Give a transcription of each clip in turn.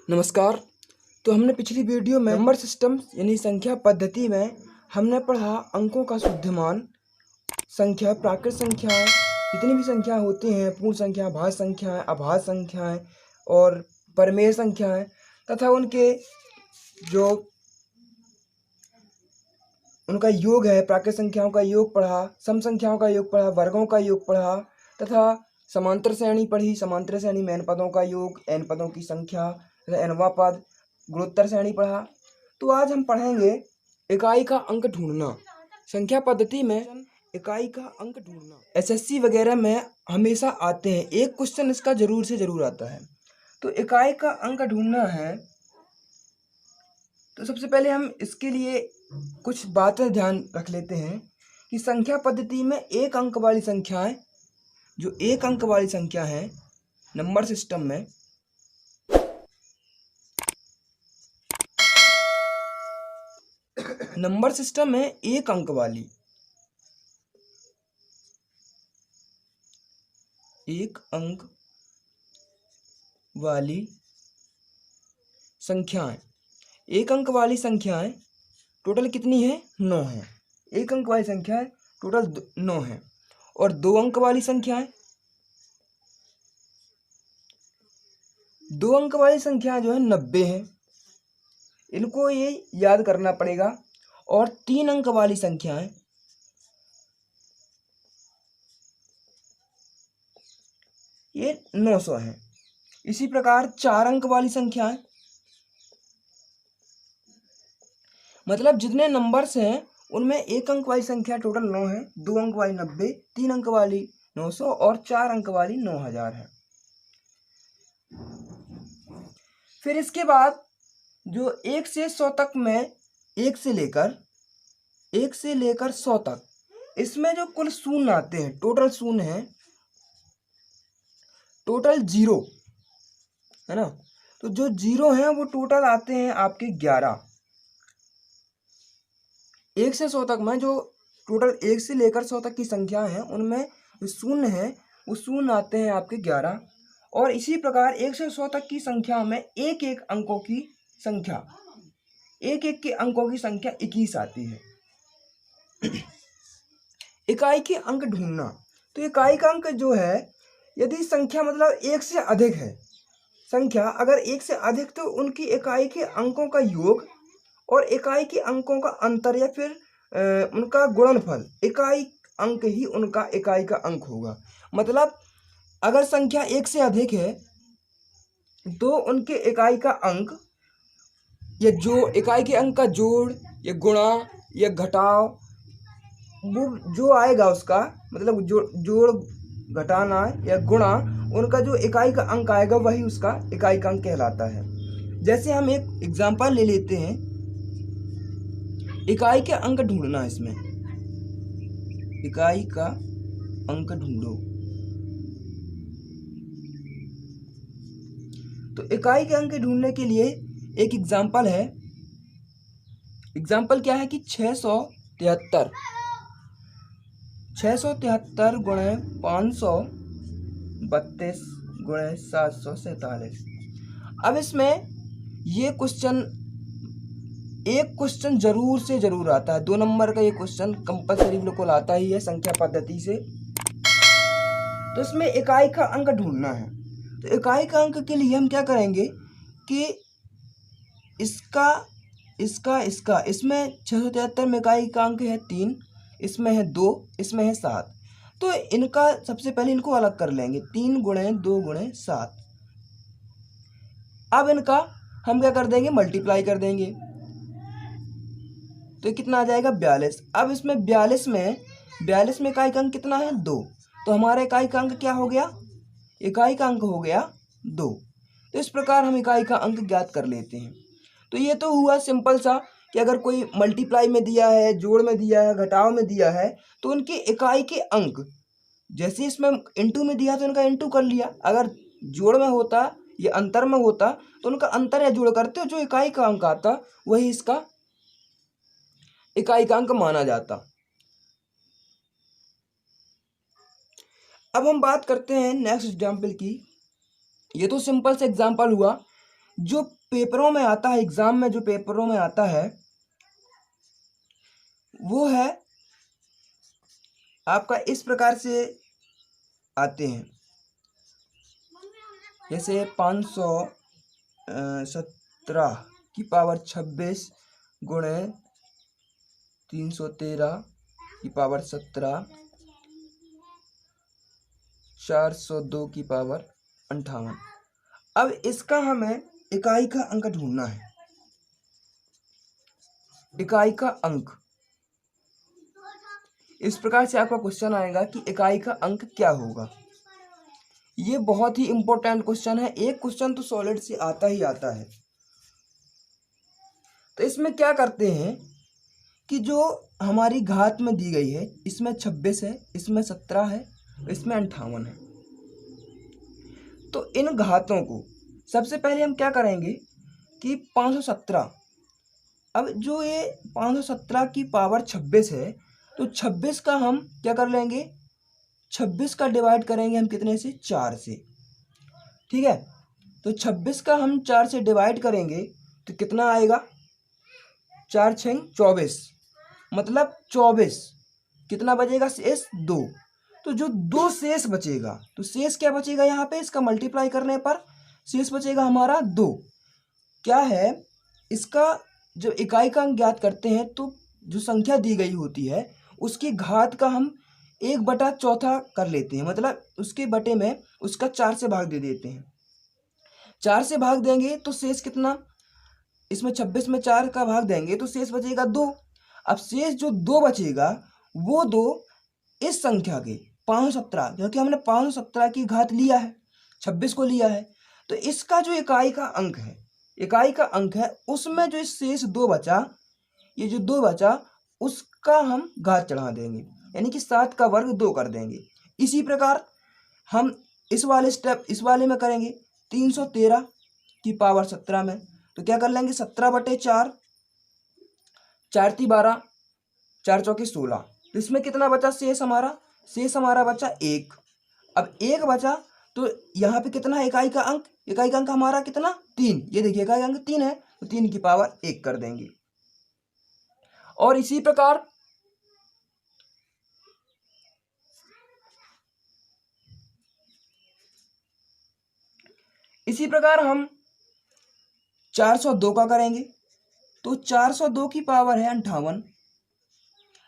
नमस्कार। तो हमने पिछली वीडियो में नंबर सिस्टम यानी संख्या पद्धति में हमने पढ़ा अंकों का शुद्धमान, संख्या, प्राकृत संख्याएं, जितनी भी संख्या होती हैं, पूर्ण संख्या, भाज्य संख्याएं, अभाज्य संख्याएं और परमेय संख्याएं तथा जो उनका योग है, प्राकृत संख्याओं का योग पढ़ा, सम संख्याओं का योग पढ़ा, वर्गों का योग पढ़ा तथा समांतर श्रेणी पढ़ी। समांतर श्रेणी में n पदों का योग, n पदों की संख्या तथा nवां पद, गुणोत्तर श्रेणी पढ़ा। तो आज हम पढ़ेंगे इकाई का अंक ढूंढना। संख्या पद्धति में इकाई का अंक ढूंढना एसएससी वगैरह में हमेशा आते हैं, एक क्वेश्चन इसका जरूर से जरूर आता है। तो इकाई का अंक ढूंढना है तो सबसे पहले हम इसके लिए कुछ बातें ध्यान रख लेते हैं कि संख्या पद्धति में एक अंक वाली संख्याएं, जो एक अंक वाली संख्या है नंबर सिस्टम में, नंबर सिस्टम में एक अंक वाली संख्याएं, एक अंक वाली संख्याएं टोटल कितनी है? 9 है। एक अंक वाली संख्याएं टोटल 9 है। और दो अंक वाली संख्याएं, दो अंक वाली संख्या जो है 90 है, इनको ये याद करना पड़ेगा। और तीन अंक वाली संख्याएं, ये 900 है। इसी प्रकार चार अंक वाली संख्याएं, मतलब जितने नंबर्स हैं उनमें एक अंक वाली संख्या टोटल 9 है, दो अंक वाली 90, तीन अंक वाली 900 और चार अंक वाली 9000 है। फिर इसके बाद जो 1 से 100 तक में, 1 से लेकर 100 तक, इसमें जो कुल शून्य आते हैं, टोटल शून्य है, टोटल 0 है ना। तो जो 0 है वो टोटल आते हैं आपके 11। 1 से 100 तक में जो टोटल 1 से लेकर 100 तक की संख्या है उनमें जो शून्य है वो शून्य आते हैं आपके 11। और इसी प्रकार 1 से 100 तक की संख्या में एक एक अंकों की संख्या, एक एक के अंकों की संख्या 21 आती है। इकाई के अंक ढूंढना। तो इकाई का अंक जो है, यदि संख्या मतलब एक से अधिक है, संख्या अगर एक से अधिक, तो उनकी इकाई के अंकों का योग और इकाई के अंकों का अंतर या फिर उनका गुणनफल, इकाई अंक ही उनका इकाई का अंक होगा। मतलब अगर संख्या एक से अधिक है तो उनके इकाई का अंक या जो इकाई के अंक का जोड़ या गुणा या घटाव, वो जो आएगा उसका मतलब जोड़ घटाना या गुणा, उनका जो इकाई का अंक आएगा वही उसका इकाई का अंक कहलाता है। जैसे हम एक एग्जांपल ले लेते हैं, इकाई के अंक ढूंढना। इसमें इकाई का अंक ढूंढो। तो इकाई के अंक ढूंढने के लिए एक एग्जांपल है। एग्जांपल क्या है कि 673 गुणे 532 गुणे 747। अब इसमें ये क्वेश्चन, एक क्वेश्चन जरूर से जरूर आता है, 2 नंबर का ये क्वेश्चन कंपलसरी बिल्कुल आता ही है संख्या पद्धति से। तो इसमें इकाई का अंक ढूंढना है। तो इकाई का अंक के लिए हम क्या करेंगे कि इसमें 673 में इकाई का अंक है 3, इसमें है 2, इसमें है 7। तो इनका सबसे पहले इनको अलग कर लेंगे, 3 गुणे 2 गुणे 7। अब इनका हम क्या कर देंगे, मल्टीप्लाई कर देंगे। तो कितना आ जाएगा, 42। अब इसमें 42 में इकाई का अंक कितना है, 2। तो हमारा इकाई का अंक क्या हो गया, इकाई का अंक हो गया 2। तो इस प्रकार हम इकाई का अंक ज्ञात कर लेते हैं। तो ये तो हुआ सिंपल सा कि अगर कोई मल्टीप्लाई में दिया है, जोड़ में दिया है, घटाव में दिया है, तो उनकी इकाई के अंक, जैसे इसमें इंटू में दिया तो इनका इंटू कर लिया, अगर जोड़ में होता या अंतर में होता तो उनका अंतर या जोड़ करते, जो इकाई का अंक आता वही इसका इकाई का अंक माना जाता। अब हम बात करते हैं नेक्स्ट एग्जाम्पल की। ये तो सिंपल से एग्जाम्पल हुआ जो पेपरों में आता है, एग्जाम में जो पेपरों में आता है वो है आपका इस प्रकार से आते हैं, जैसे 517 की पावर 26 गुणे 313 की पावर 17, 402 की पावर 58। अब इसका हमें इकाई का अंक ढूंढना है। इकाई का अंक, इस प्रकार से आपका क्वेश्चन आएगा कि इकाई का अंक क्या होगा। ये बहुत ही इंपॉर्टेंट क्वेश्चन है, एक क्वेश्चन तो सॉलिड से आता ही आता है। तो इसमें क्या करते हैं कि जो हमारी घात में दी गई है, इसमें 26 है, इसमें 17 है, इसमें 58 है। तो इन घातों को सबसे पहले हम क्या करेंगे कि 517, अब जो ये 517 की पावर 26 है, तो 26 का हम क्या कर लेंगे, 26 का डिवाइड करेंगे हम कितने से, 4 से। ठीक है, तो 26 का हम 4 से डिवाइड करेंगे तो कितना आएगा, 4 6 24, मतलब 24 कितना बचेगा, शेष 2। तो जो 2 शेष बचेगा, तो शेष क्या बचेगा यहाँ पे, इसका मल्टीप्लाई करने पर शेष बचेगा हमारा 2। क्या है, इसका जो इकाई का अंक ज्ञात करते हैं तो जो संख्या दी गई होती है उसकी घात का हम 1/4 कर लेते हैं, मतलब उसके बटे में उसका 4 से भाग दे देते हैं। 4 से भाग देंगे तो शेष कितना, इसमें 26 में 4 का भाग देंगे तो शेष बचेगा 2। अब शेष जो 2 बचेगा वो 2 इस संख्या के 517, क्योंकि हमने 517 की घात लिया है, 26 को लिया है, तो इसका जो इकाई का अंक है, इकाई का अंक है, उसमें जो शेष 2 बचा, ये जो 2 बचा उसका हम घात चढ़ा देंगे, यानी कि 7 का वर्ग 2 कर देंगे। इसी प्रकार हम इस वाले में करेंगे 313 की पावर 17 में, तो क्या कर लेंगे, 17/4, 4 × 12, 4 × 4 = 16। तो इसमें कितना बचा शेष हमारा, शेष हमारा बचा 1। अब 1 बचा तो यहाँ पे कितना है इकाई का अंक, इकाई का अंक हमारा कितना, 3। ये देखिए इकाई का अंक 3 है, तो 3 की पावर 1 कर देंगे। और इसी प्रकार हम 402 का करेंगे, तो 402 की पावर है 58,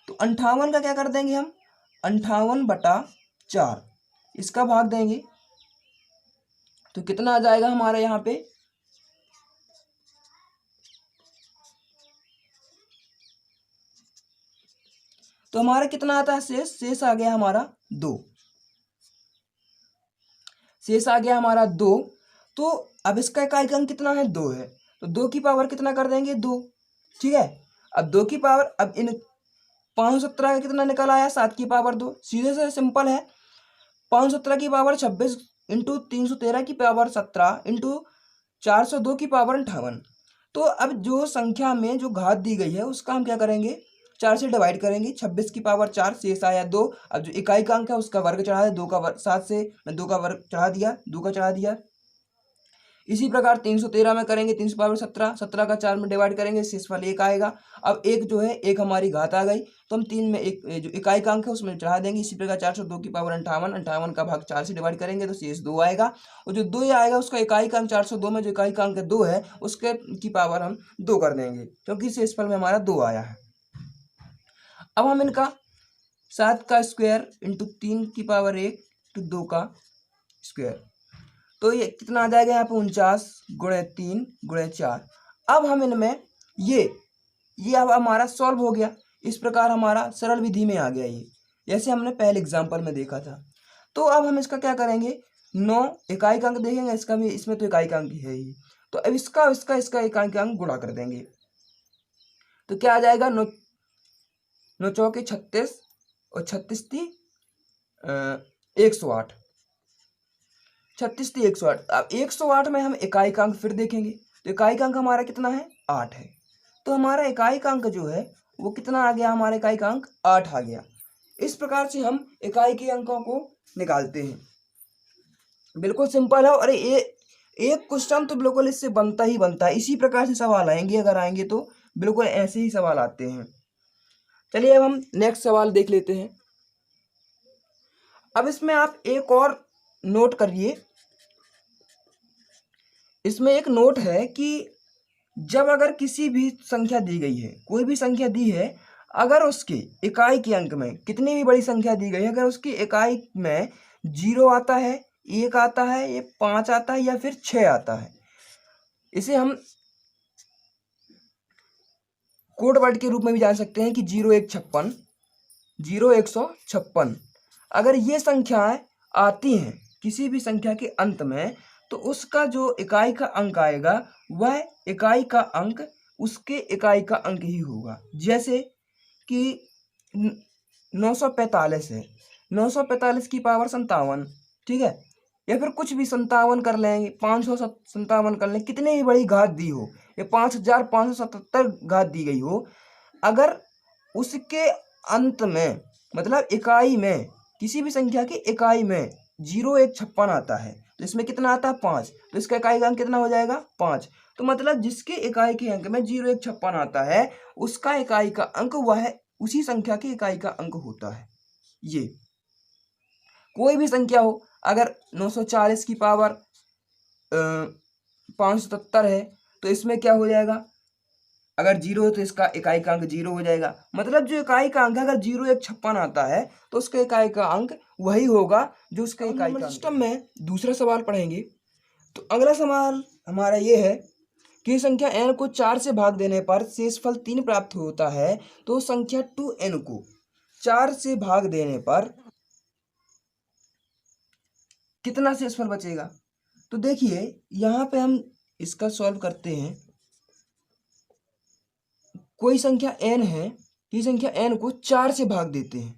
तो 58 का क्या कर देंगे हम, 58/4 इसका भाग देंगे, तो कितना आ जाएगा हमारा यहाँ पे, तो हमारा कितना आता है शेष, शेष आ गया हमारा 2, शेष आ गया हमारा 2। तो अब इसका इकाई का अंक कितना है, 2 है, तो 2 की पावर कितना कर देंगे, 2। ठीक है, अब 2 की पावर, अब इन 517 का कितना निकल आया, 7 की पावर 2। सीधे से सिंपल है, 517 की पावर 26 इंटू 313 की पावर 17 इंटू 402 की पावर 58। तो अब जो संख्या में जो घात दी गई है उसका हम क्या करेंगे, 4 से डिवाइड करेंगे, 26 की पावर 4, शेष आया 2। अब जो इकाई का अंक है उसका वर्ग चढ़ा है, 2 का वर्ग, 7 से मैं 2 का वर्ग चढ़ा दिया, 2 का चढ़ा दिया। इसी प्रकार 313 में करेंगे, 3 की पावर 17, 17 का 4 में डिवाइड करेंगे, शेष वाले 1 आएगा। अब एक जो है, एक हमारी घात आ गई, तो हम 3 में एक जो इकाई का अंक है उसमें चढ़ा देंगे। इसी प्रकार 402 की पावर 58, 58 का भाग 4 से डिवाइड करेंगे तो शेष 2 आएगा, और जो 2 आएगा उसका इकाई का अंक 402 में जो इकाई का अंक 2 है उसके की पावर हम 2 कर देंगे, क्योंकि शेषफल में हमारा 2 आया है। अब हम इनका 7 का स्क्वायर इंटू 3 की पावर 1 टू 2 का स्क्वायर, तो ये कितना आ जाएगा यहाँ पे, 49 गुणे 3 गुणे 4। अब हम इनमें ये अब हमारा सॉल्व हो गया, इस प्रकार हमारा सरल विधि में आ गया ये, जैसे हमने पहले एग्जाम्पल में देखा था। तो अब हम इसका क्या करेंगे, 9 इकाई का अंक देखेंगे, इसका भी, इसमें तो इकाई का अंक है ही, तो अब इसका इकाई का अंक गुणा कर देंगे, तो क्या आ जाएगा, 9 9 चौके 36 और 36 थी 108, 36 थी 108। अब 108 में हम इकाई का अंक फिर देखेंगे, तो इकाई का अंक हमारा कितना है, 8 है, तो हमारा इकाई का अंक जो है वो कितना आ गया, हमारा इकाई का अंक 8 आ गया। इस प्रकार से हम इकाई के अंकों को निकालते हैं, बिल्कुल सिंपल है। और ये एक क्वेश्चन तो बिल्कुल इससे बनता ही बनता है। इसी प्रकार से सवाल आएंगे, अगर आएंगे तो बिल्कुल ऐसे ही सवाल आते हैं। चलिए अब हम नेक्स्ट सवाल देख लेते हैं। अब इसमें आप एक और नोट करिए, इसमें एक नोट है कि जब अगर किसी भी संख्या दी गई है, कोई भी संख्या दी है, अगर उसके इकाई के अंक में कितनी भी बड़ी संख्या दी गई है, अगर उसकी इकाई में 0 आता है, 1 आता है, ये 5 आता है या फिर 6 आता है, इसे हम कोड वर्ड के रूप में भी जान सकते हैं कि 0156, 0156। अगर ये संख्याएं आती हैं किसी भी संख्या के अंत में, तो उसका जो इकाई का अंक आएगा वह इकाई का अंक उसके इकाई का अंक ही होगा। जैसे कि 945 है, 945 की पावर 57, ठीक है, या फिर कुछ भी 57 कर लेंगे, 557 कर लें, कितनी भी बड़ी घात दी हो, या 5577 घात दी गई हो, अगर उसके अंत में मतलब इकाई में, किसी भी संख्या की इकाई में 0156 आता है, तो इसमें कितना आता है 5, तो इसका इकाई का अंक कितना हो जाएगा 5। तो मतलब जिसके इकाई के अंक में 0156 आता है, उसका इकाई का अंक वह उसी संख्या की इकाई का अंक होता है। ये कोई भी संख्या हो, अगर 940 की पावर 577 है, तो इसमें क्या हो जाएगा, अगर 0 हो तो इसका इकाई का अंक 0 हो जाएगा। मतलब जो इकाई का अंक है, अगर 0156 आता है तो उसका इकाई का अंक वही होगा जो उसका इकाई का सिस्टम में दूसरा सवाल पढ़ेंगे। तो अगला सवाल हमारा ये है कि संख्या n को 4 से भाग देने पर शेषफल 3 प्राप्त होता है, तो संख्या 2n को 4 से भाग देने पर कितना शेषफल बचेगा। तो देखिए यहाँ पे हम इसका सॉल्व करते हैं। कोई संख्या n है, ये संख्या n को 4 से भाग देते हैं,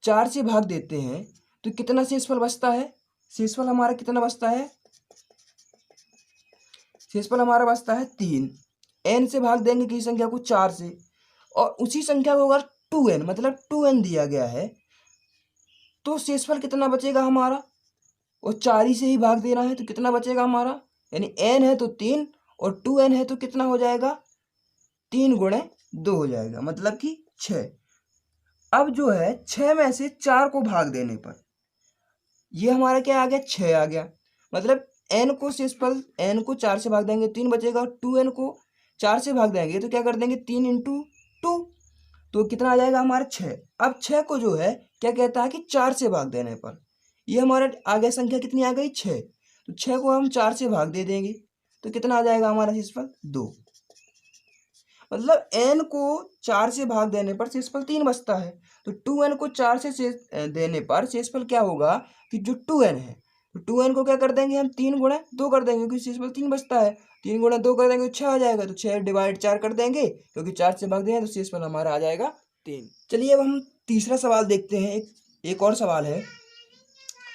4 से भाग देते हैं, तो कितना शेषफल बचता है, शेषफल हमारा कितना बचता है, शेषफल हमारा बचता है 3। n से भाग देंगे किसी संख्या को 4 से, और उसी संख्या को अगर 2n मतलब 2n दिया गया है, तो शेषफल कितना बचेगा हमारा, और 4 ही से ही भाग देना है, तो कितना बचेगा हमारा, यानी n है तो 3 और 2n है तो कितना हो जाएगा, 3 गुणे 2 हो जाएगा, मतलब कि 6। अब जो है 6 में से 4 को भाग देने पर ये हमारा क्या आ गया, 6 आ गया। मतलब n को शेषफल n को 4 से भाग देंगे 3 बचेगा, और 2n को 4 से भाग देंगे तो क्या कर देंगे 3 × 2, तो कितना आ जाएगा हमारा 6। अब 6 को जो है क्या कहता है कि 4 से भाग देने पर ये हमारा आ गया, संख्या कितनी आ गई 6, तो 6 को हम 4 से भाग दे देंगे तो कितना आ जाएगा हमारा शेषफल 2। मतलब n को 4 से भाग देने पर शेषफल 3 बचता है, तो 2n को 4 से देने पर शेषफल क्या होगा कि जो 2n है, तो 2n को क्या कर देंगे हम 3 गुणा 2 कर देंगे, क्योंकि शेषफल 3 बचता है, 3 गुणा 2 कर देंगे तो 6 आ जाएगा, तो 6 डिवाइड 4 कर देंगे, क्योंकि 4 से भाग देंगे तो शेषफल हमारा आ जाएगा 3। चलिए अब हम तीसरा सवाल देखते हैं। एक और सवाल है।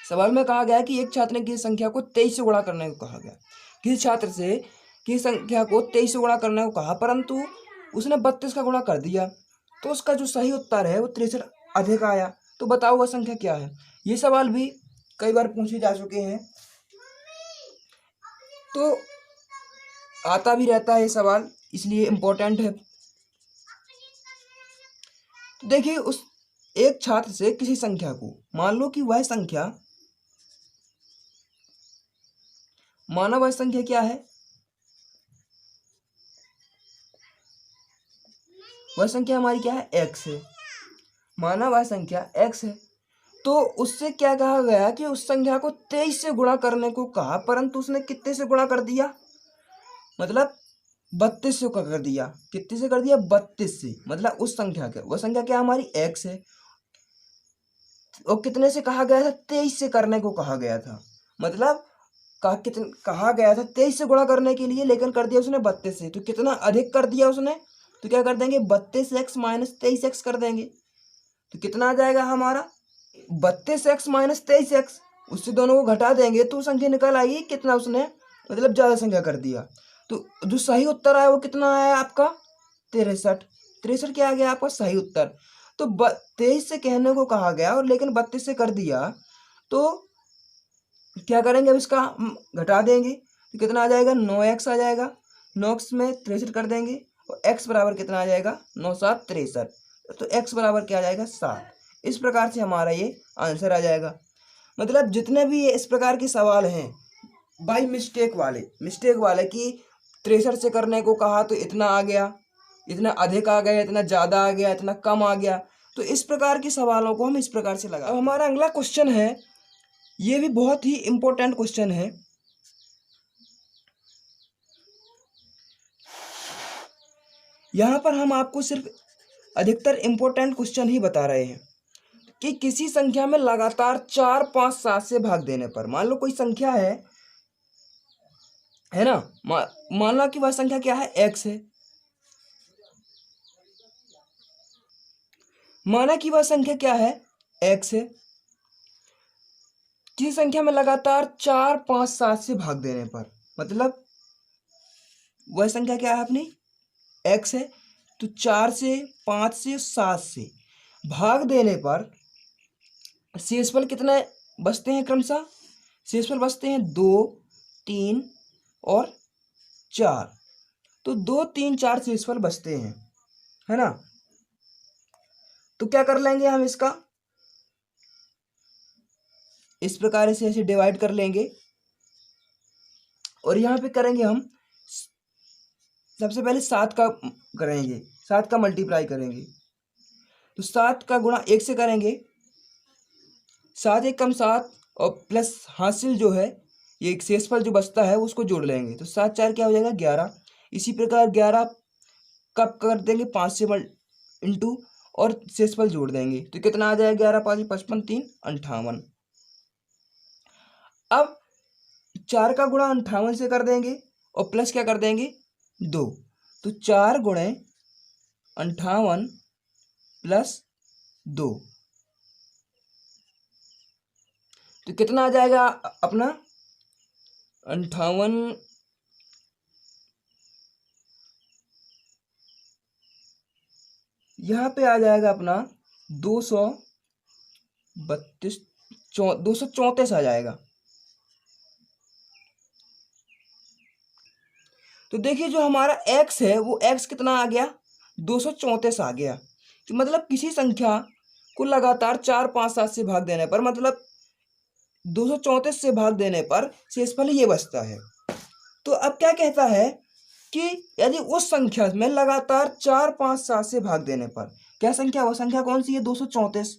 सवाल में कहा गया है कि एक छात्र ने किसी संख्या को 23 से गुणा करने को कहा गया, किसी छात्र से किसी संख्या को 23 से गुणा करने को कहा, परंतु उसने 32 का गुणा कर दिया, तो उसका जो सही उत्तर है वो 63 अधिक आया। तो बताओ वह संख्या क्या है। ये सवाल भी कई बार पूछे जा चुके हैं, तो आता भी रहता है ये सवाल, इसलिए इम्पोर्टेंट है। तो देखिए उस एक छात्र से किसी संख्या को, मान लो कि वह संख्या, माना वह संख्या क्या है, वह संख्या हमारी क्या है x है, माना वह संख्या x है, तो उससे क्या कहा गया कि उस संख्या को 23 से गुणा करने को कहा, परंतु उसने कितने से गुणा कर दिया, मतलब 32 से कर दिया। कितने से कर दिया, 32 से। मतलब उस संख्या का, वह संख्या क्या हमारी x है, और कितने से कहा गया था, 23 से करने को कहा गया था। मतलब कहा गया था 23 से गुणा करने के लिए, लेकिन कर दिया उसने 32 से, तो कितना अधिक कर दिया उसने, तो क्या कर देंगे 32x - 23x कर देंगे, तो कितना आ जाएगा हमारा 32x - 23x, उससे दोनों को घटा देंगे तो संख्या निकल आएगी कितना, उसने मतलब ज़्यादा संख्या कर दिया। तो जो सही उत्तर आया वो कितना आया आपका 63। 63 क्या आ गया आपका सही उत्तर। तो 23 से कहने को कहा गया और लेकिन 32 से कर दिया, तो क्या करेंगे, अब इसका घटा देंगे, तो कितना आ जाएगा, 9x आ जाएगा। 9x में 63 कर देंगे और x बराबर कितना आ जाएगा, 9 7 63। तो x बराबर क्या आ जाएगा, 7। इस प्रकार से हमारा ये आंसर आ जाएगा। मतलब जितने भी इस प्रकार के सवाल हैं बाई मिस्टेक वाले कि 63 से करने को कहा तो इतना आ गया, इतना अधिक आ गया, इतना ज़्यादा आ गया, इतना कम आ गया, तो इस प्रकार के सवालों को हम इस प्रकार से लगा। अब हमारा अगला क्वेश्चन है, ये भी बहुत ही इम्पोर्टेंट क्वेश्चन है। यहाँ पर हम आपको सिर्फ अधिकतर इम्पोर्टेंट क्वेश्चन ही बता रहे हैं कि किसी संख्या में लगातार 4 5 7 से भाग देने पर, मान लो कोई संख्या है ना, मान लो कि वह संख्या क्या है, x है। माना कि वह संख्या क्या है, x है। किसी संख्या में लगातार 4 5 7 से भाग देने पर, मतलब वह संख्या क्या है अपनी, x है। तो 4 से, 5 से, 7 से भाग देने पर शेषफल कितने बचते हैं क्रमशः, शेषफल बचते हैं 2 3 और 4। तो 2 3 4 शेषफल बचते हैं, है ना। तो क्या कर लेंगे हम, इसका इस प्रकार से ऐसे डिवाइड कर लेंगे और यहाँ पे करेंगे हम सबसे पहले 7 का करेंगे, 7 का मल्टीप्लाई करेंगे। तो 7 का गुणा 1 से करेंगे, 7 1 कम 7 और प्लस हासिल जो है ये एक शेषफल जो बचता है उसको जोड़ लेंगे। तो 7 4 क्या हो जाएगा, 11। इसी प्रकार 11 कब कर देंगे, 5 से इंटू और शेषफल जोड़ देंगे। तो कितना आ जाएगा, 11 5 55 3 58। अब 4 का गुणा 58 से कर देंगे और प्लस क्या कर देंगे, 2। तो 4 गुणे 58 प्लस 2, तो कितना आ जाएगा अपना 58, यहाँ पे आ जाएगा अपना 234 आ जाएगा। तो देखिए जो हमारा x है वो x कितना आ गया, 234 आ गया। कि मतलब किसी संख्या को लगातार 4 5 7 से भाग देने पर, मतलब 234 से भाग देने पर शेषफल ये बचता है। तो अब क्या कहता है कि यदि उस संख्या में लगातार 4 5 7 से भाग देने पर, क्या संख्या, वो संख्या कौन सी है, 234।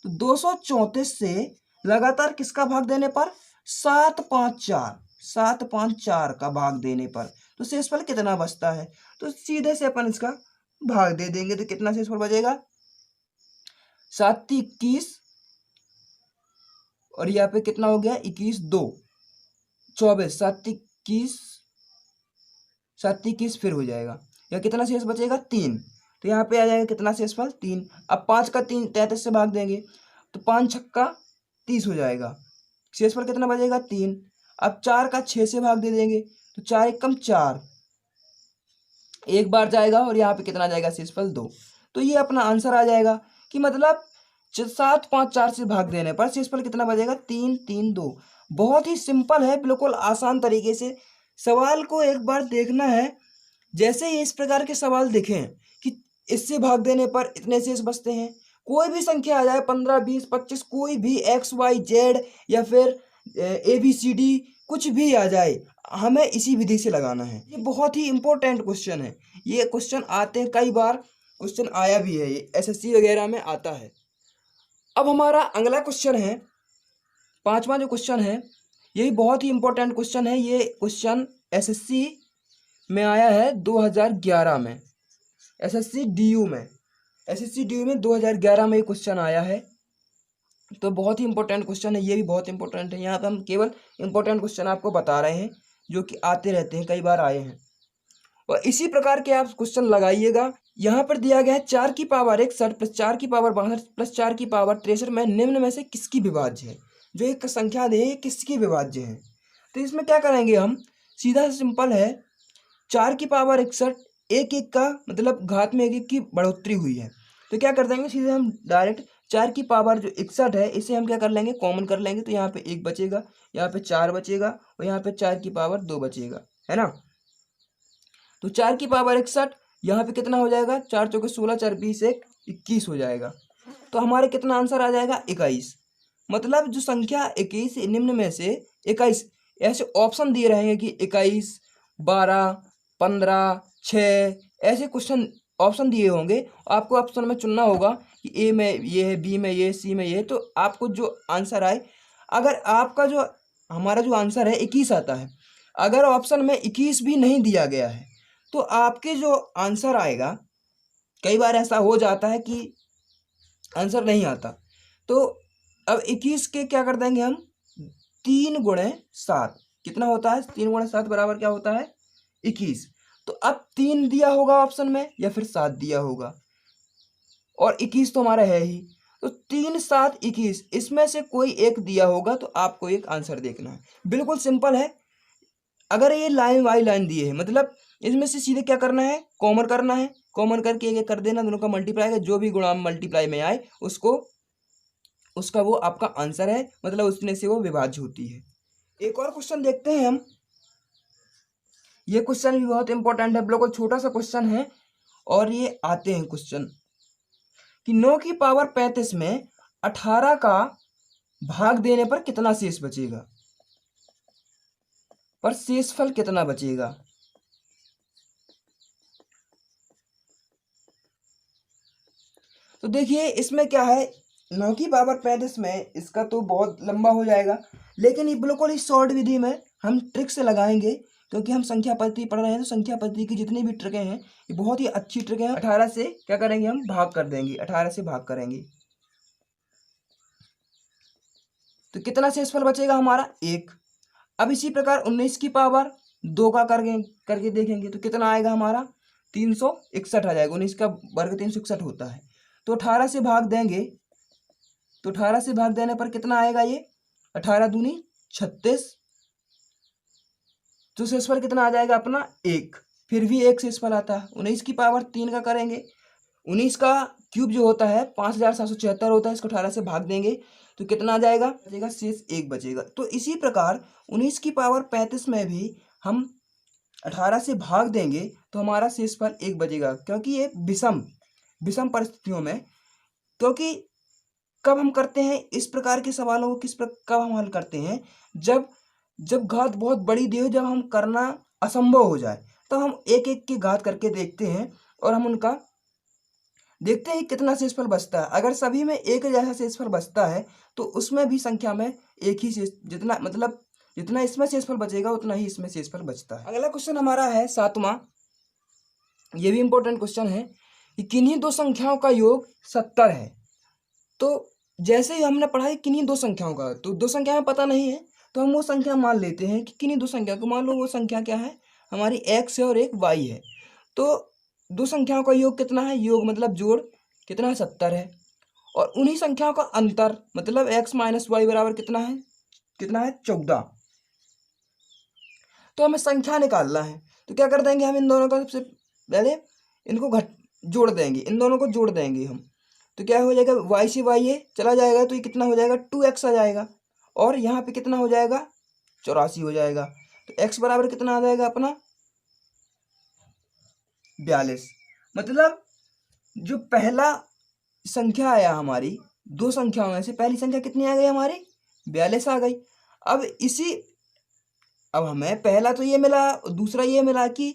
तो 234 से लगातार किसका भाग देने पर, 7 5 4 का भाग देने पर तो शेषफल कितना बचता है। तो सीधे से अपन इसका भाग दे देंगे तो कितना शेषफल बचेगा, 7 21 और यहाँ पे कितना हो गया, 21 2 24, 7 21 फिर हो जाएगा। या कितना शेष बचेगा, 3। तो यहाँ पे आ जाएगा कितना शेषफल, 3। अब 5 का 3 33 से भाग देंगे तो 5 छक्का 30 हो जाएगा, शेषफल कितना बचेगा, 3। अब 4 का 6 से भाग दे देंगे तो 4 1 कम 4, एक बार जाएगा और यहाँ पे कितना आ जाएगा, शेषफल 2। तो ये अपना आंसर आ जाएगा कि मतलब 7 5 4 से भाग देने पर शेषफल कितना बचेगा, 3 3 2। बहुत ही सिंपल है, बिल्कुल आसान तरीके से सवाल को एक बार देखना है। जैसे ही इस प्रकार के सवाल देखें कि इससे भाग देने पर इतने शेष बचते हैं, कोई भी संख्या आ जाए 15 20 25, कोई भी XYZ या फिर ABCD कुछ भी आ जाए, हमें इसी विधि से लगाना है। ये बहुत ही इंपॉर्टेंट क्वेश्चन है, ये क्वेश्चन आते हैं, कई बार क्वेश्चन आया भी है, ये SSC वगैरह में आता है। अब हमारा अगला क्वेश्चन है, 5वां जो क्वेश्चन है, यही बहुत ही इंपॉर्टेंट क्वेश्चन है। ये क्वेश्चन SSC में आया है 2011 में, SSC DU में 2011 में ये क्वेश्चन आया है। तो बहुत ही इंपॉर्टेंट क्वेश्चन है, ये भी बहुत इंपॉर्टेंट है। यहाँ पे हम केवल इंपॉर्टेंट क्वेश्चन आपको बता रहे हैं जो कि आते रहते हैं, कई बार आए हैं। और इसी प्रकार के आप क्वेश्चन लगाइएगा। यहाँ पर दिया गया है 4 की पावर 61 प्लस 4 की पावर 62 प्लस 4 की पावर 63 में निम्न में से किसकी विभाज्य है। जो एक संख्या दे ये किसकी विभाज्य है। तो इसमें क्या करेंगे हम, सीधा सिंपल है, 4 की पावर 61 एक एक का मतलब घात में एक एक की बढ़ोतरी हुई है। तो क्या कर देंगे, सीधे हम डायरेक्ट 4 की पावर जो 61 है इसे हम क्या कर लेंगे, कॉमन कर लेंगे। तो यहाँ पे 1 बचेगा, यहाँ पे 4 बचेगा और यहाँ पे 4 की पावर 2 बचेगा, है ना। तो 4 की पावर 61, यहाँ पे कितना हो जाएगा, 4 चौके 16, 4 20 1 21 हो जाएगा। तो हमारे कितना आंसर आ जाएगा, 21। मतलब जो संख्या 21 निम्न में से 21 ऐसे ऑप्शन दिए रहेंगे कि 21, 12, 15, 6 ऐसे क्वेश्चन ऑप्शन दिए होंगे। आपको ऑप्शन में चुनना होगा कि ए में ये है, बी में ये, सी में ये। तो आपको जो आंसर आए, अगर आपका जो हमारा जो आंसर है 21 आता है, अगर ऑप्शन में 21 भी नहीं दिया गया है तो आपके जो आंसर आएगा, कई बार ऐसा हो जाता है कि आंसर नहीं आता। तो अब 21 के क्या कर देंगे हम, 3 गुणे 7 कितना होता है, 3 गुणे 7 बराबर क्या होता है, 21। तो अब 3 दिया होगा ऑप्शन में या फिर 7 दिया होगा, और 21 तो हमारा है ही। तो 3 7 21 इसमें से कोई एक दिया होगा, तो आपको एक आंसर देखना है। बिल्कुल सिंपल है। अगर ये लाइन बाई लाइन दिए है, मतलब इसमें से सीधे क्या करना है, कॉमन करना है। कॉमन करके एक कर देना, दोनों का मल्टीप्लाई है, जो भी गुणा मल्टीप्लाई में आए उसको उसका वो आपका आंसर है, मतलब उसमें से वो विभाज्य होती है। एक और क्वेश्चन देखते हैं हम। ये क्वेश्चन भी बहुत इंपॉर्टेंट है, बिल्कुल छोटा सा क्वेश्चन है। और ये आते हैं क्वेश्चन कि 9 की पावर 35 में 18 का भाग देने पर कितना शेष बचेगा, पर शेषफल कितना बचेगा। तो देखिए इसमें क्या है, 9 की पावर 35 में इसका तो बहुत लंबा हो जाएगा, लेकिन ये बिल्कुल ही शॉर्ट विधि में हम ट्रिक से लगाएंगे, क्योंकि हम संख्या पद्धति पढ़ रहे हैं। तो संख्या पद्धति की जितनी भी ट्रिकें हैं ये बहुत ही अच्छी ट्रिक है। 18 से क्या करेंगे, हम भाग कर देंगे, 18 से भाग करेंगे तो कितना शेषफल बचेगा हमारा, 1। अब इसी प्रकार 19 की पावर 2 का करके देखेंगे तो कितना आएगा हमारा, 361 आ जाएगा। 19 का वर्ग 361 होता है। तो 18 से भाग देंगे, तो 18 से भाग देने पर कितना आएगा, ये 18 दूनी 36। तो शेषफल कितना आ जाएगा अपना, 1। फिर भी एक शेषफल आता है। 19 की पावर 3 का करेंगे, 19 का क्यूब जो होता है 5776 होता है, इसको 18 से भाग देंगे तो कितना आ जाएगा, बचेगा शेष 1 बचेगा। तो इसी प्रकार 19 की पावर 35 में भी हम 18 से भाग देंगे तो हमारा शेषफल 1 बचेगा, क्योंकि ये विषम परिस्थितियों में, क्योंकि कब हम करते हैं इस प्रकार के सवालों को, कब हम हल करते हैं, जब घात बहुत बड़ी दी हो, जब हम करना असंभव हो जाए, तो हम एक एक की घात करके देखते हैं और हम उनका देखते हैं कितना शेषफल बचता है। अगर सभी में एक जैसा शेषफल बचता है तो उसमें भी संख्या में एक ही शेष, जितना मतलब जितना इसमें शेषफल बचेगा उतना ही इसमें शेषफल बचता है। अगला क्वेश्चन हमारा है 7वां। ये भी इंपॉर्टेंट क्वेश्चन है कि किन्हीं दो संख्याओं का योग 70 है। तो जैसे ही हमने पढ़ा है किन्हीं दो संख्याओं का, तो दो संख्या में पता नहीं है, तो हम वो संख्या मान लेते हैं कि किन्हीं दो संख्या को, मान लो वो संख्या क्या है हमारी, x है और एक y है। तो दो संख्याओं का योग कितना है, योग मतलब जोड़ कितना है, 70 है। और उन्हीं संख्याओं का अंतर मतलब x माइनस वाई बराबर कितना है, 14। तो हमें संख्या निकालना है, तो क्या कर देंगे हम, इन दोनों का सबसे पहले इनको जोड़ देंगे, इन दोनों को जोड़ देंगे हम। तो क्या हो जाएगा, y से y ये चला जाएगा तो ये कितना हो जाएगा, 2x आ जाएगा। और यहाँ पे कितना हो जाएगा, 84 हो जाएगा। तो x बराबर कितना आ जाएगा अपना, 42। मतलब जो पहला संख्या आया हमारी, दो संख्याओं में से पहली संख्या कितनी आ गई हमारी, 42 आ गई। अब हमें पहला तो ये मिला, दूसरा ये मिला कि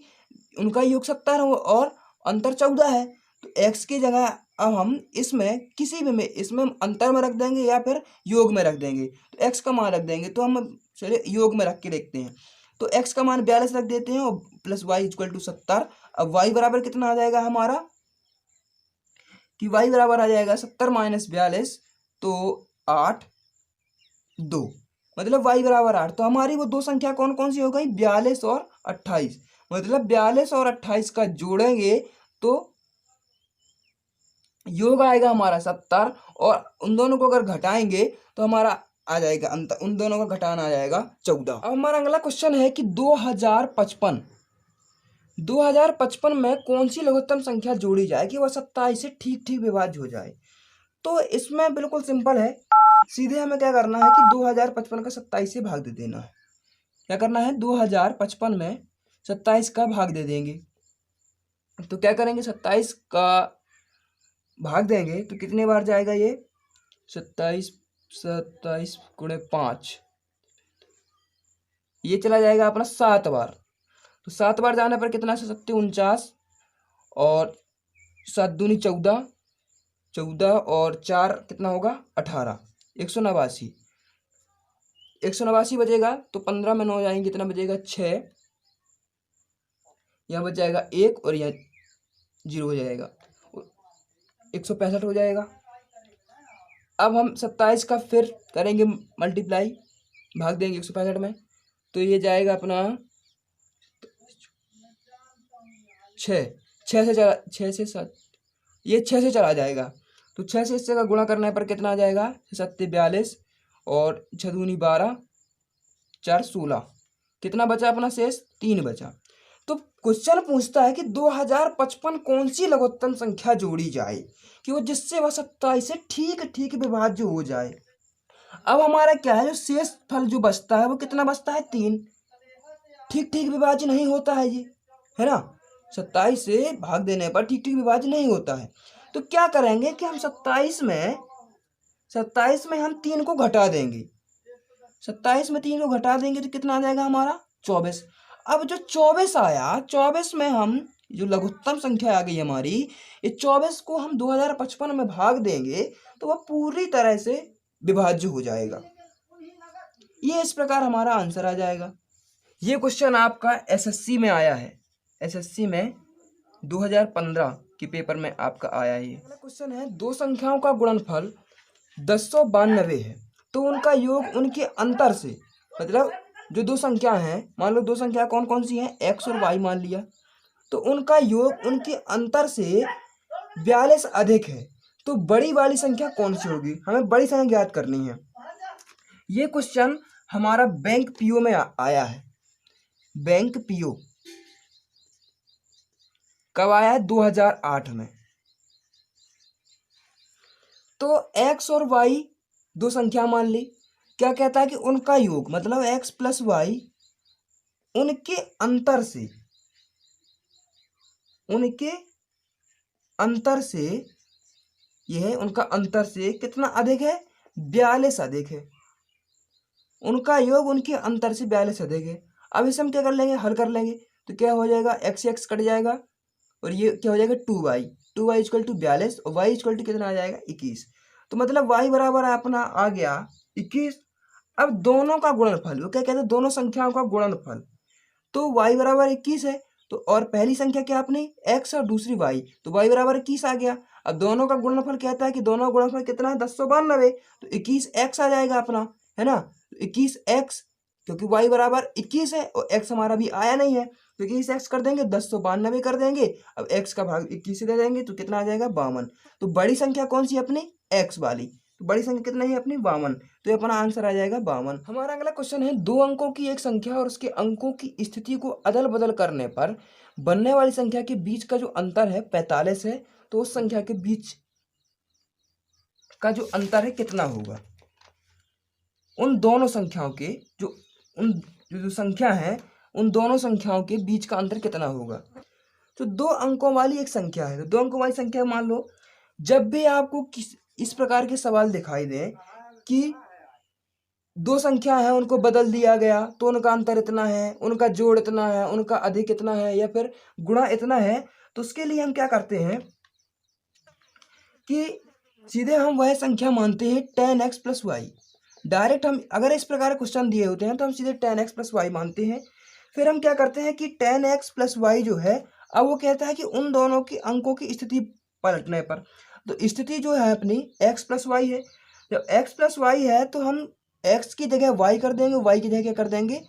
उनका योग 70 और अंतर 14 है। तो x की जगह अब हम इसमें किसी भी में, इसमें अंतर में रख देंगे या फिर योग में रख देंगे। तो x का मान रख देंगे, तो हम चलिए योग में रख के देखते हैं। तो x का मान 42 रख देते हैं और प्लस y इक्वल टू 70। अब y बराबर कितना आ जाएगा हमारा, कि y बराबर आ जाएगा 70 माइनस 42, तो 8 2, मतलब y बराबर 8। तो हमारी वो दो संख्या कौन कौन सी हो गई, 42 और 28। मतलब 42 और 28 का जोड़ेंगे तो योग आएगा हमारा 70, और उन दोनों को अगर घटाएंगे तो हमारा आ जाएगा अंतर, उन दोनों का घटाना आ जाएगा 14। अब हमारा अगला क्वेश्चन है कि 2055 में कौन सी लघुत्तम संख्या जोड़ी जाए कि वह 27 से ठीक ठीक विभाज्य हो जाए। तो इसमें बिल्कुल सिंपल है, सीधे हमें क्या करना है कि 2055 का 27 से भाग दे देना है। क्या करना है, 2055 में 27 का भाग दे देंगे। तो क्या करेंगे, 27 का भाग देंगे तो कितने बार जाएगा ये, 27 गुणे 5, ये चला जाएगा अपना 7 बार। तो 7 बार जाने पर कितना, 7 और 7 दूनी 14, 14 और 4 कितना होगा 18, 189। 189 बचेगा तो 15 में 9 जाएंगे, कितना बचेगा 6, यहाँ बच जाएगा 1 और यहाँ 0 हो जाएगा, 165 हो जाएगा। अब हम 27 का फिर करेंगे मल्टीप्लाई, भाग देंगे 165 में, तो ये जाएगा अपना 6 से 7, ये 6 से चला जाएगा। तो 6 से इससे का गुणा करने पर कितना आ जाएगा, 7 42 और 6 दूनी 12, 4 16, कितना बचा अपना शेष, 3 बचा। तो क्वेश्चन पूछता है कि 2055 कौन सी लघुत्तम संख्या जोड़ी जाए कि वो जिससे वह 27 से ठीक ठीक विभाज्य हो जाए। अब हमारा क्या है, जो शेष फल जो बचता है वो कितना बचता है, 3, ठीक ठीक विभाज्य नहीं होता है ये, है ना, 27 से भाग देने पर ठीक ठीक विभाज्य नहीं होता है। तो क्या करेंगे कि हम 27 में हम 3 को घटा देंगे, 27 में 3 को घटा देंगे तो कितना आ जाएगा हमारा 24। अब जो 24 आया, 24 में हम जो लघुत्तम संख्या आ गई हमारी, ये 24 को हम 2055 में भाग देंगे तो वह पूरी तरह से विभाज्य हो जाएगा। ये इस प्रकार हमारा आंसर आ जाएगा। ये क्वेश्चन आपका एसएससी में आया है, एसएससी में 2015 के पेपर में आपका आया है। ये क्वेश्चन है, दो संख्याओं का गुणनफल 1092 है तो उनका योग उनके अंतर से, मतलब जो दो संख्या हैं, मान लो दो संख्या कौन कौन सी हैं, x और y मान लिया, तो उनका योग उनके अंतर से 42 अधिक है, तो बड़ी वाली संख्या कौन सी होगी, हमें बड़ी संख्या ज्ञात करनी है। ये क्वेश्चन हमारा बैंक पीओ में आया है। बैंक पीओ कब आया है, 2008 में। तो x और y दो संख्या मान ली, क्या कहता है कि उनका योग मतलब x प्लस वाई उनके अंतर से यह उनका अंतर से कितना अधिक है, 42 अधिक है। उनका योग उनके अंतर से 42 अधिक है। अब इसे हम क्या कर लेंगे, हल कर लेंगे, तो क्या हो जाएगा, x कट जाएगा और ये क्या हो जाएगा 2y इक्वल टू 42 और y इक्वल टू कितना आ जाएगा 21। तो मतलब y बराबर अपना आ गया 21। अब दोनों का गुणनफल, वो क्या कहते हैं, दोनों संख्याओं का गुणनफल, तो y बराबर 21 है, तो और पहली संख्या क्या अपनी x और दूसरी y, तो y बराबर 21 आ गया। अब दोनों का गुणनफल कहता है कि दोनों का गुणनफल कितना है, 1092, तो 21x आ जाएगा अपना, है ना, तो 21x, क्योंकि y बराबर 21 है और x हमारा भी आया नहीं है, तो 21x कर देंगे, 1092 कर देंगे, अब x का भाग 21 से दे देंगे तो कितना आ जाएगा 52। तो बड़ी संख्या कौन सी अपनी, x वाली, तो बड़ी संख्या कितना है अपनी 52, तो ये अपना आंसर आ जाएगा 52। हमारा अगला क्वेश्चन है, दो अंकों की एक संख्या और उसके अंकों की स्थिति को अदल बदल करने पर बनने वाली संख्या के बीच का जो अंतर है 45 है, तो उस संख्या के बीच का जो अंतर है कितना होगा। उन दोनों संख्याओं के जो संख्या है, उन दोनों संख्याओं के बीच का अंतर कितना होगा। तो दो अंकों वाली एक संख्या है, तो दो अंकों वाली संख्या मान लो, जब भी आपको इस प्रकार के सवाल दिखाई दे कि दो संख्या है उनको बदल दिया गया तो उनका अंतर इतना है, उनका जोड़ इतना है, उनका अधिक इतना है या फिर गुणा इतना है, तो उसके लिए हम क्या करते हैं कि सीधे हम वह संख्या मानते हैं 10x प्लस वाई। डायरेक्ट हम अगर इस प्रकार क्वेश्चन दिए होते हैं तो हम सीधे 10x प्लस वाई मानते हैं। फिर हम क्या करते हैं कि 10x प्लस वाई जो है, अब वो कहता है कि उन दोनों की अंकों की स्थिति पलटने पर, तो स्थिति जो है अपनी x प्लस वाई है। जब x प्लस वाई है तो हम x की जगह y कर देंगे, y की जगह क्या कर देंगे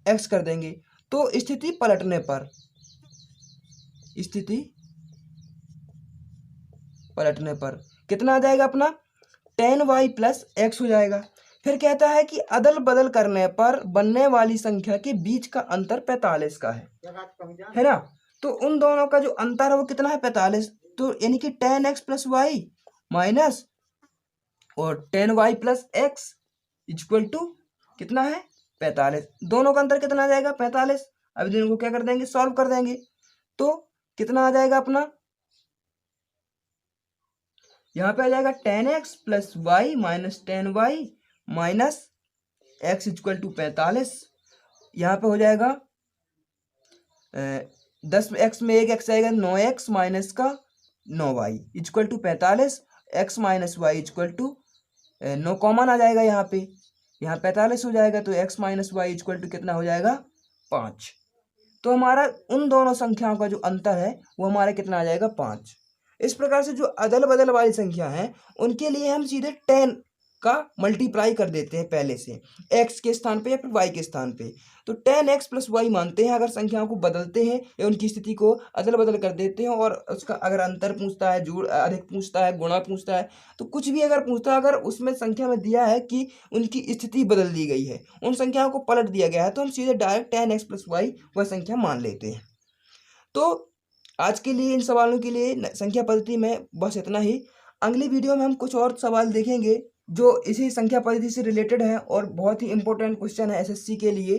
x कर देंगे, तो स्थिति पलटने पर कितना आ जाएगा अपना 10y प्लस x हो जाएगा। फिर कहता है कि अदल बदल करने पर बनने वाली संख्या के बीच का अंतर 45 का है ना, तो उन दोनों का जो अंतर है वो कितना है 45, तो यानी कि 10x प्लस वाई माइनस और 10y plus x equal to कितना है 45। दोनों का अंतर कितना आ जाएगा 45। अब दोनों को क्या कर देंगे सॉल्व कर देंगे तो कितना आ जाएगा अपना यहाँ पे आ जाएगा 10x plus y minus 10y minus x equal to 45। यहाँ पे हो जाएगा 10x में एक x आएगा 9x माइनस का 9y equal to 45। x minus y equal to 9 common आ जाएगा यहाँ पे, यहाँ 45 हो जाएगा तो x minus y equal to कितना हो जाएगा 5। तो हमारा उन दोनों संख्याओं का जो अंतर है वो हमारा कितना आ जाएगा 5। इस प्रकार से जो अदल बदल वाली संख्या है उनके लिए हम सीधे 10 का मल्टीप्लाई कर देते हैं पहले से x के स्थान पे या फिर y के स्थान पे। तो 10x प्लस वाई मानते हैं अगर संख्याओं को बदलते हैं या उनकी स्थिति को अदल बदल कर देते हैं और उसका अगर अंतर पूछता है, जोड़ अधिक पूछता है, गुणा पूछता है, तो कुछ भी अगर पूछता है, अगर उसमें संख्या में दिया है कि उनकी स्थिति बदल दी गई है, उन संख्याओं को पलट दिया गया है, तो हम सीधे डायरेक्ट 10x प्लस वाई वह संख्या मान लेते हैं। तो आज के लिए इन सवालों के लिए संख्या पद्धति में बस इतना ही। अगली वीडियो में हम कुछ और सवाल देखेंगे जो इसी संख्या पद्धति से रिलेटेड है और बहुत ही इंपॉर्टेंट क्वेश्चन है एसएससी के लिए।